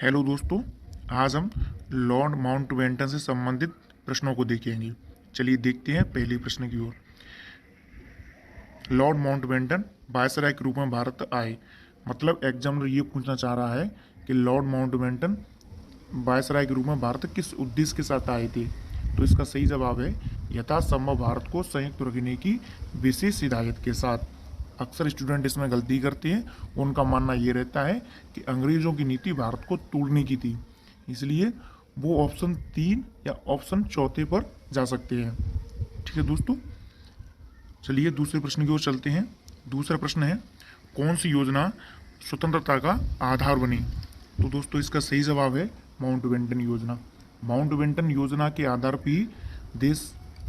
Hello दोस्तों, आज हम लॉर्ड माउंटबेटन से संबंधित प्रश्नों को देखेंगे। चलिए देखते हैं पहले प्रश्न की ओर। लॉर्ड माउंटबेटन वायसराय के रूप में भारत आए। मतलब एग्जामिनर ये पूछना चाह रहा है कि लॉर्ड माउंटबेटन वायसराय के रूप में भारत किस उद्देश्य के साथ आए थे। तो इसका सही जवाब है यथासंभव भारत को संयुक्त रखने की विशेष हिदायत के साथ। अक्सर स्टूडेंट इसमें गलती करते हैं, उनका मानना ये रहता है कि अंग्रेजों की नीति भारत को तोड़ने की थी, इसलिए वो ऑप्शन 3 या ऑप्शन चौथे पर जा सकते हैं। ठीक है दोस्तों, चलिए दूसरे प्रश्न की ओर चलते हैं। दूसरा प्रश्न है, कौन सी योजना स्वतंत्रता का आधार बनी। तो दोस्तों इसका सही जवाब है माउंटबेटन योजना। माउंटबेटन योजना के आधार पर ही देश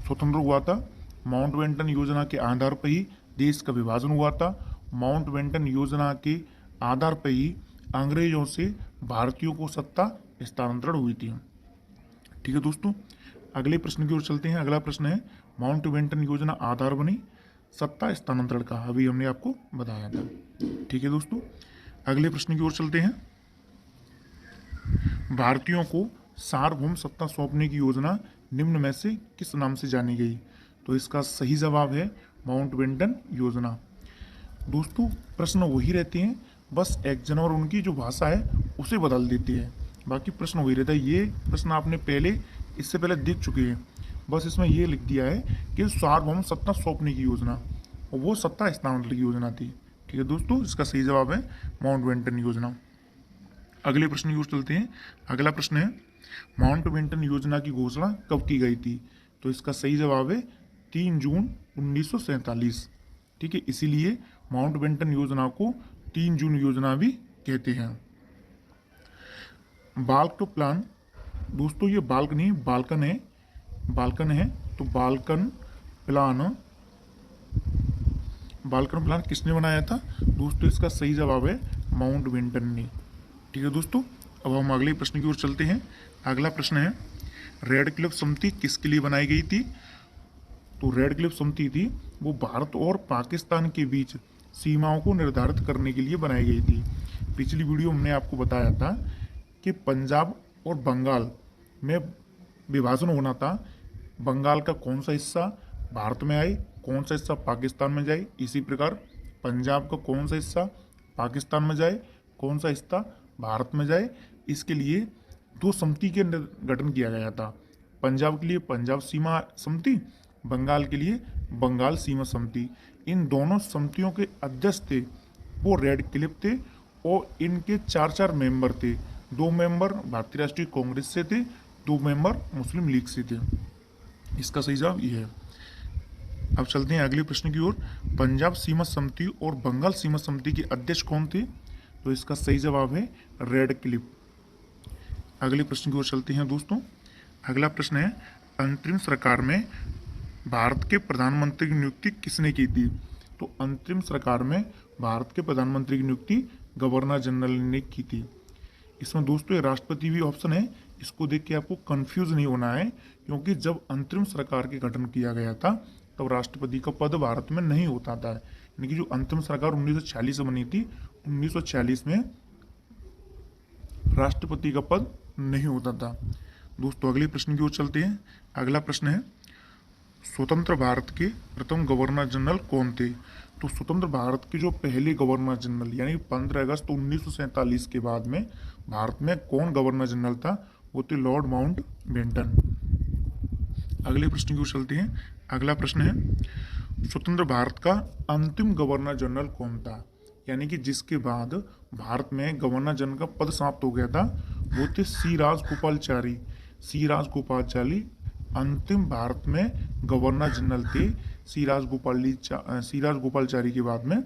स्वतंत्र हुआ था। माउंटबेटन योजना के आधार पर ही देश का विभाजन हुआ था। माउंटबेटन योजना के आधार पर ही अंग्रेजों से भारतीयों को सत्ता स्थानांतरण हुई थी। ठीक है दोस्तों, अगले प्रश्न की ओर चलते हैं। अगला प्रश्न है, माउंटबेटन योजना आधार बनी सत्ता स्थानांतरण का। अभी हमने आपको बताया था। ठीक है दोस्तों, अगले प्रश्न की ओर चलते हैं। भारतीयों को सार्वभौम सत्ता सौंपने की योजना निम्न में से किस नाम से जानी गई। तो इसका सही जवाब है माउंटबेटन योजना। दोस्तों प्रश्न वही रहते हैं, बस एग्जामिनर उनकी जो भाषा है उसे बदल देती है, बाकी प्रश्न वही रहता है। ये प्रश्न आपने इससे पहले देख चुके हैं, बस इसमें ये लिख दिया है कि सार्वभौम सत्ता सौंपने की योजना, और वो सत्ता स्थानांतरण की योजना थी। ठीक है दोस्तों, इसका सही जवाब है माउंटबेटन योजना। अगले प्रश्न की ओर चलते हैं। अगला प्रश्न है, माउंटबेटन योजना की घोषणा कब की गई थी। तो इसका सही जवाब है 3 जून 1947। ठीक है, इसीलिए माउंटबेटन योजना को 3 जून योजना भी कहते हैं। बाल्क प्लान, दोस्तों ये बाल्क नहीं बाल्कन है, बाल्कन है। तो बाल्कन प्लान किसने बनाया था। दोस्तों इसका सही जवाब है माउंटबेटन ने। ठीक है दोस्तों, अब हम अगले प्रश्न की ओर चलते हैं। अगला प्रश्न है, रेड क्लिफ समिति किसके लिए बनाई गई थी। तो रेड क्लिफ समिति थी वो भारत और पाकिस्तान के बीच सीमाओं को निर्धारित करने के लिए बनाई गई थी। पिछली वीडियो में हमने आपको बताया था कि पंजाब और बंगाल में विभाजन होना था। बंगाल का कौन सा हिस्सा भारत में आए, कौन सा हिस्सा पाकिस्तान में जाए। इसी प्रकार पंजाब का कौन सा हिस्सा पाकिस्तान में जाए, कौन सा हिस्सा भारत में जाए। इसके लिए 2 समिति के गठन किया गया था। पंजाब के लिए पंजाब सीमा समिति, बंगाल के लिए बंगाल सीमा समिति। इन दोनों समितियों के अध्यक्ष थे वो रेड क्लिफ थे, और इनके 4 मेंबर थे। 2 मेंबर भारतीय राष्ट्रीय कांग्रेस से थे, 2 मेंबर मुस्लिम लीग से थे। इसका सही जवाब ये है। अब चलते हैं अगले प्रश्न की ओर। पंजाब सीमा समिति और बंगाल सीमा समिति के अध्यक्ष कौन थे। तो इसका सही जवाब है रेड क्लिफ। अगले प्रश्न की ओर चलते हैं दोस्तों। अगला प्रश्न है, अंतरिम सरकार में भारत के प्रधानमंत्री की नियुक्ति किसने की थी। तो अंतरिम सरकार में भारत के प्रधानमंत्री की नियुक्ति गवर्नर जनरल ने की थी। इसमें दोस्तों ये राष्ट्रपति भी ऑप्शन है, इसको देख के आपको कंफ्यूज नहीं होना है, क्योंकि जब अंतरिम सरकार के गठन किया गया था तब राष्ट्रपति का पद भारत में नहीं होता था। यानी कि जो अंतिम सरकार 1946 में बनी थी, 1946 में राष्ट्रपति का पद नहीं होता था। दोस्तों अगले प्रश्न की ओर चलते हैं। अगला प्रश्न है, स्वतंत्र भारत के प्रथम गवर्नर जनरल कौन थे। तो स्वतंत्र भारत के जो पहले गवर्नर जनरल यानी 15 अगस्त 1947 के बाद में भारत में कौन गवर्नर जनरल था, वो थे लॉर्ड माउंटबेटन। अगले प्रश्न की ओर चलते हैं। अगला प्रश्न है, स्वतंत्र भारत का अंतिम गवर्नर जनरल कौन था। यानी कि जिसके बाद भारत में गवर्नर जनरल का पद समाप्त हो गया था, वो थे सी राजगोपालाचारी। सी राजगोपालाचारी अंतिम भारत में गवर्नर जनरल थे। सी राजगोपालाचारी के बाद में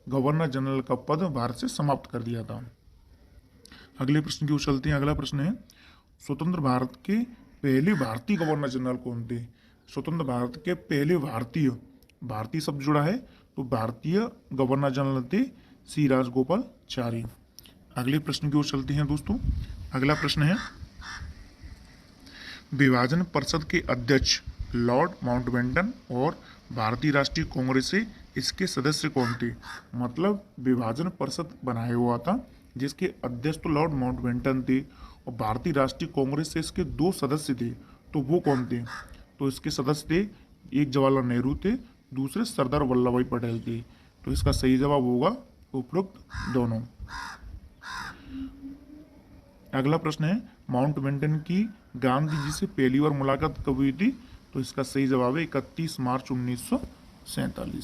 गवर्नर जनरल का पद भारत से समाप्त कर दिया था। अगले प्रश्न की ओर चलते हैं। अगला प्रश्न है, स्वतंत्र भारत के पहले भारतीय गवर्नर जनरल कौन थे। स्वतंत्र भारत के पहले भारतीय शब्द जुड़ा है, तो भारतीय गवर्नर जनरल थे सी राजगोपालाचारी। अगले प्रश्न की ओर चलते हैं दोस्तों। अगला प्रश्न है, विभाजन परिषद के अध्यक्ष लॉर्ड माउंटबेटन और भारतीय राष्ट्रीय कांग्रेस से इसके सदस्य कौन थे। मतलब विभाजन परिषद बनाया हुआ था जिसके अध्यक्ष तो लॉर्ड माउंटबेटन थे और भारतीय राष्ट्रीय कांग्रेस से इसके 2 सदस्य थे, तो वो कौन थे? तो इसके सदस्य थे, एक जवाहरलाल नेहरू थे, दूसरे सरदार वल्लभ भाई पटेल थे। तो इसका सही जवाब होगा उपरोक्त दोनों। अगला प्रश्न है, माउंटबेटन की गांधी जी से पहली बार मुलाकात कब हुई थी? तो इसका सही जवाब है 31 मार्च 1947।